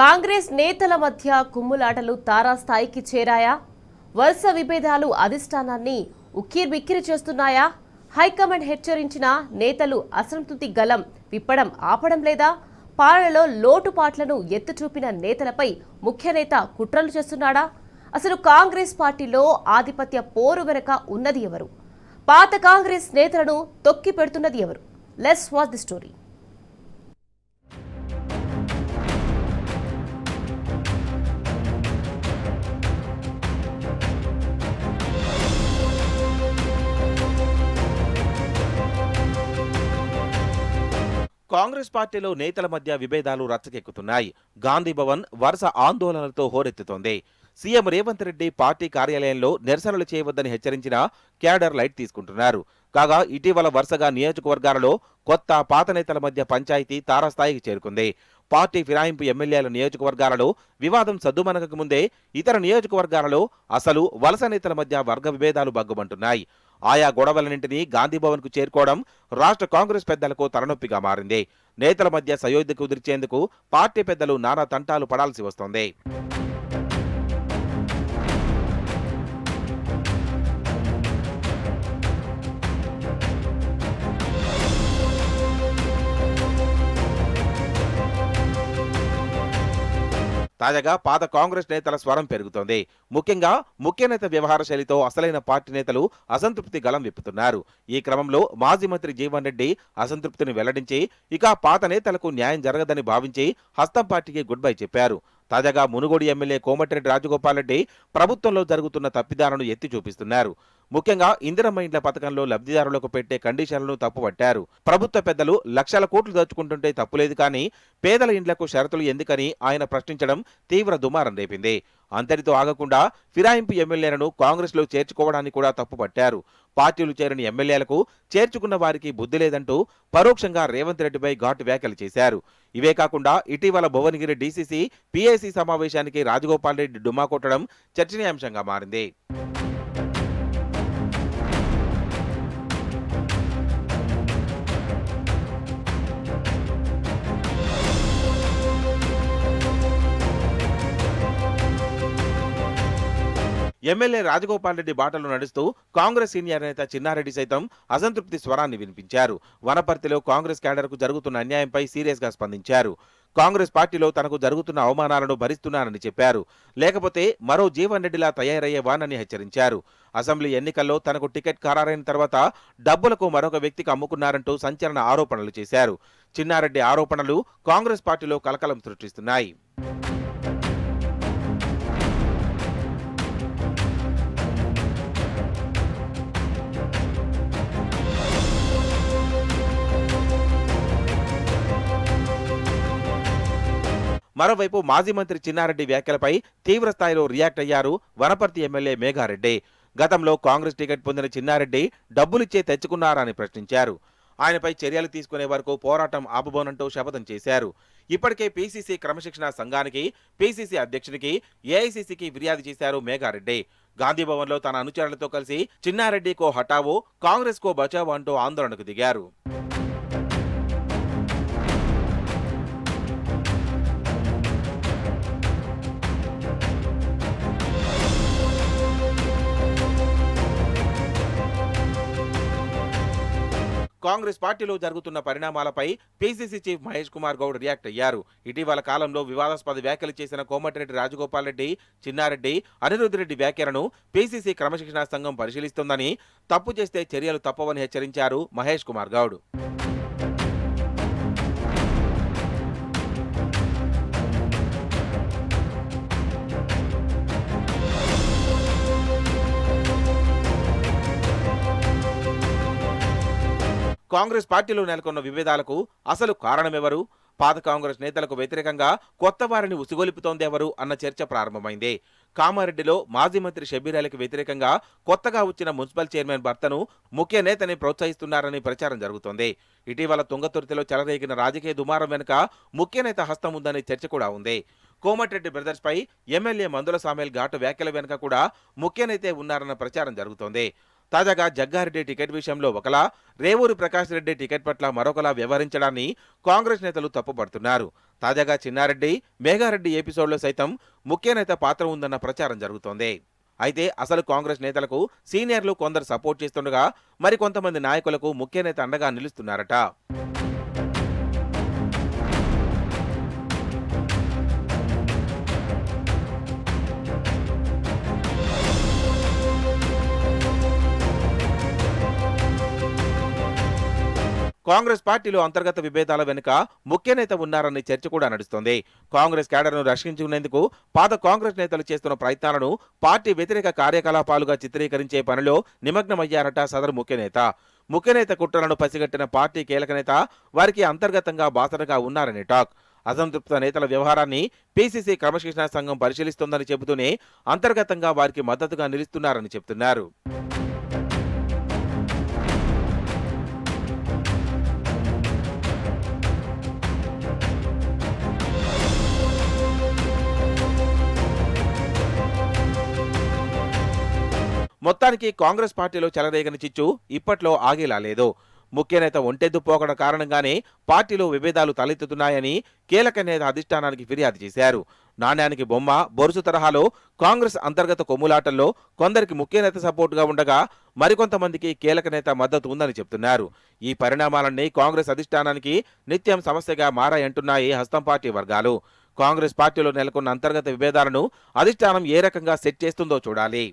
కాంగ్రెస్ నేతల మధ్య కుమ్ములాటలు తారాస్థాయికి చేరాయా? వరుస విభేదాలు అధిష్టానాన్ని ఉక్కిరిబిక్కిరి చేస్తున్నాయా? హైకమాండ్ హెచ్చరించిన నేతలు అసంతృప్తి గలం విప్పడం ఆపడం లేదా? పాలనలో లోటుపాట్లను ఎత్తుచూపిన నేతలపై ముఖ్య నేత కుట్రలు చేస్తున్నాడా? అసలు కాంగ్రెస్ పార్టీలో ఆధిపత్య పోరు వెనుక ఉన్నది ఎవరు? పాత కాంగ్రెస్ నేతలను తొక్కి పెడుతున్నది ఎవరు? Let's watch the story. Congress పార్టీలో నేతల మధ్య విభేదాలు రచ్చకెక్కుతున్నాయి. గాంధీ భవన్ వరుస ఆందోళనలతో హోరెత్తుతోంది. సీఎం రేవంత్ రెడ్డి పార్టీ కార్యాలయంలో నిరసనలు చేయవద్దని హెచ్చరించిన క్యాడర్ లైట్ తీసుకుంటున్నారు. కాగా ఇటీవల వరుసగా నియోజకవర్గాలలో కొత్త పాత నేతల మధ్య పంచాయతీ తారాస్థాయికి చేరుకుంది. పార్టీ ఫిరాయింపు ఎమ్మెల్యేల నియోజకవర్గాలలో వివాదం సద్దుమనగక ముందే ఇతర నియోజకవర్గాలలో అసలు వలస నేతల మధ్య వర్గ విభేదాలు బగ్గుమంటున్నాయి. ఆయా గొడవలన్నింటినీ గాంధీభవన్ కు చేరుకోవడం రాష్ట్ర కాంగ్రెస్ పెద్దలకు తలనొప్పిగా మారింది. నేతల మధ్య సయోధ్య కుదిర్చేందుకు పార్టీ పెద్దలు నానా తంటాలు పడాల్సి వస్తోంది. తాజాగా పాత కాంగ్రెస్ నేతల స్వరం పెరుగుతోంది. ముఖ్యంగా ముఖ్య నేత వ్యవహార శైలితో అసలైన పార్టీ నేతలు అసంతృప్తి గళం విప్పుతున్నారు. ఈ క్రమంలో మాజీ మంత్రి జీవన్ రెడ్డి అసంతృప్తిని వెల్లడించి ఇక పాత నేతలకు న్యాయం జరగదని భావించి హస్తం పార్టీకి గుడ్ బై చెప్పారు. తాజాగా మునుగోడు ఎమ్మెల్యే కోమటిరెడ్డి రాజగోపాల్ రెడ్డి ప్రభుత్వంలో జరుగుతున్న తప్పిదాలను ఎత్తి చూపిస్తున్నారు. ముఖ్యంగా ఇందిరమ్మ ఇండ్ల పథకంలో లబ్ధిదారులకు పెట్టే కండిషన్లను తప్పుపట్టారు. ప్రభుత్వ పెద్దలు లక్షల కోట్లు దోచుకుంటుంటే తప్పులేదు, కానీ పేదల ఇండ్లకు షరతులు ఎందుకని ఆయన ప్రశ్నించడం తీవ్ర దుమారం రేపింది. అంతటితో ఆగకుండా ఫిరాయింపు ఎమ్మెల్యేలను కాంగ్రెస్ లో చేర్చుకోవడాన్ని కూడా తప్పుపట్టారు. పార్టీలు చేరిన ఎమ్మెల్యేలకు చేర్చుకున్న వారికి బుద్ధి లేదంటూ పరోక్షంగా రేవంత్ రెడ్డిపై ఘాటు వ్యాఖ్యలు చేశారు. ఇవే కాకుండా ఇటీవల భువనగిరి డీసీసీ పీఐసీ సమావేశానికి రాజగోపాల్ రెడ్డి డుమ్మా కొట్టడం చర్చనీయాంశంగా మారింది. ఎమ్మెల్యే రాజగోపాల్ రెడ్డి బాటలు నడుస్తూ కాంగ్రెస్ సీనియర్ నేత చిన్నారెడ్డి సైతం అసంతృప్తి స్వరాన్ని వినిపించారు. వనపర్తిలో కాంగ్రెస్ క్యాడర్కు జరుగుతున్న అన్యాయంపై సీరియస్ గా స్పందించారు. కాంగ్రెస్ పార్టీలో తనకు జరుగుతున్న అవమానాలను భరిస్తున్నానని చెప్పారు. లేకపోతే మరో జీవన్ రెడ్డిలా తయారయ్యేవానని హెచ్చరించారు. అసెంబ్లీ ఎన్నికల్లో తనకు టికెట్ ఖరారైన తర్వాత డబ్బులకు మరొక వ్యక్తికి అమ్ముకున్నారంటూ సంచలన ఆరోపణలు చేశారు. చిన్నారెడ్డి ఆరోపణలు కాంగ్రెస్ పార్టీలో కలకలం సృష్టిస్తున్నాయి. మరోవైపు మాజీ మంత్రి చిన్నారెడ్డి వ్యాఖ్యలపై తీవ్ర స్థాయిలో రియాక్ట్ అయ్యారు వనపర్తి ఎమ్మెల్యే మేఘారెడ్డి. గతంలో కాంగ్రెస్ టికెట్ పొందిన చిన్నారెడ్డి డబ్బులిచ్చే తెచ్చుకున్నారని ప్రశ్నించారు. ఆయనపై చర్యలు తీసుకునే వరకు పోరాటం ఆపబోనంటూ శపథం చేశారు. ఇప్పటికే పీసీసీ క్రమశిక్షణ సంఘానికి, పీసీసీ అధ్యక్షునికి, ఏఐసీసీకి ఫిర్యాదు చేశారు మేఘారెడ్డి. గాంధీభవన్లో తన అనుచరులతో కలిసి చిన్నారెడ్డి కో హటావో, కాంగ్రెస్ కో బచావో అంటూ ఆందోళనకు దిగారు. కాంగ్రెస్ పార్టీలో జరుగుతున్న పరిణామాలపై PCC chief Mahesh Kumar Goud react అయ్యారు. ఇటీవల కాలంలో వివాదాస్పద వ్యాఖ్యలు చేసిన కోమటిరెడ్డి రాజగోపాల్ రెడ్డి, చిన్నారెడ్డి, అనిరుద్ధ్ రెడ్డి వ్యాఖ్యలను పీసీసీ క్రమశిక్షణా సంఘం పరిశీలిస్తోందని, తప్పు చేస్తే చర్యలు తప్పవని హెచ్చరించారు మహేష్ కుమార్ గౌడ్. కాంగ్రెస్ పార్టీలో నెలకొన్న విభేదాలకు అసలు కారణమెవరు? పాత కాంగ్రెస్ నేతలకు వ్యతిరేకంగా కొత్త వారిని ఉసిగొలిపుతోందెవరు అన్న చర్చ ప్రారంభమైంది. కామారెడ్డిలో మాజీ మంత్రి షబ్బీర్ అలీకి వ్యతిరేకంగా కొత్తగా వచ్చిన మున్సిపల్ చైర్మన్ భర్తను ముఖ్య నేతని ప్రోత్సహిస్తున్నారని ప్రచారం జరుగుతోంది. ఇటీవల తుంగతుర్తిలో చెలరేగిన రాజకీయ దుమారం వెనుక ముఖ్య నేత హస్తం ఉందనే చర్చ కూడా ఉంది. కోమటిరెడ్డి బ్రదర్స్ పై ఎమ్మెల్యే మందుల సామేల్ ఘాటు వ్యాఖ్యల వెనుక కూడా ముఖ్య నేతే ఉన్నారన్న ప్రచారం జరుగుతోంది. తాజాగా జగ్గారెడ్డి టికెట్ విషయంలో ఒకలా, రేవూరి ప్రకాష్ రెడ్డి టికెట్ పట్ల మరొకలా వ్యవహరించడాన్ని కాంగ్రెస్ నేతలు తప్పుపడుతున్నారు. తాజాగా చిన్నారెడ్డి, మేఘారెడ్డి ఎపిసోడ్లో సైతం ముఖ్య నేత పాత్ర ఉందన్న ప్రచారం జరుగుతోంది. అయితే అసలు కాంగ్రెస్ నేతలకు సీనియర్లు కొందరు సపోర్ట్ చేస్తుండగా మరికొంతమంది నాయకులకు ముఖ్య నేత అండగా నిలుస్తున్నారట. కాంగ్రెస్ పార్టీలో అంతర్గత విభేదాల వెనుక ముఖ్య నేత ఉన్నారన్న చర్చ కూడా నడుస్తోంది. కాంగ్రెస్ క్యాడర్ను రక్షించుకునేందుకు పాత కాంగ్రెస్ నేతలు చేస్తున్న ప్రయత్నాలను పార్టీ వ్యతిరేక కార్యకలాపాలుగా చిత్రీకరించే పనిలో నిమగ్నమయ్యారట సదరు ముఖ్య నేత. ముఖ్య నేత కుట్రలను పసిగట్టిన పార్టీ కీలక నేత వారికి అంతర్గతంగా బాసటగా ఉన్నారని టాక్. అసంతృప్త నేతల వ్యవహారాన్ని పీసీసీ క్రమశిక్షణా సంఘం పరిశీలిస్తోందని చెబుతూనే అంతర్గతంగా వారికి మద్దతుగా నిలుస్తున్నారని చెబుతున్నారు. మొత్తానికి కాంగ్రెస్ పార్టీలో చెలరేగని చిచ్చు ఇప్పట్లో ఆగేలా లేదు. ముఖ్య నేత ఒంటెద్దు పోకడ కారణంగానే పార్టీలో విభేదాలు తలెత్తుతున్నాయని కీలక నేత అధిష్టానానికి ఫిర్యాదు చేశారు. నాణ్యానికి బొమ్మ బొరుసు తరహాలో కాంగ్రెస్ అంతర్గత కొమ్ములాటల్లో కొందరికి ముఖ్య నేత సపోర్టుగా ఉండగా మరికొంతమందికి కీలక నేత మద్దతు ఉందని చెప్తున్నారు. ఈ పరిణామాలన్నీ కాంగ్రెస్ అధిష్టానానికి నిత్యం సమస్యగా మారాయంటున్నాయి హస్తం పార్టీ వర్గాలు. కాంగ్రెస్ పార్టీలో నెలకొన్న అంతర్గత విభేదాలను అధిష్టానం ఏ రకంగా సెట్ చేస్తుందో చూడాలి.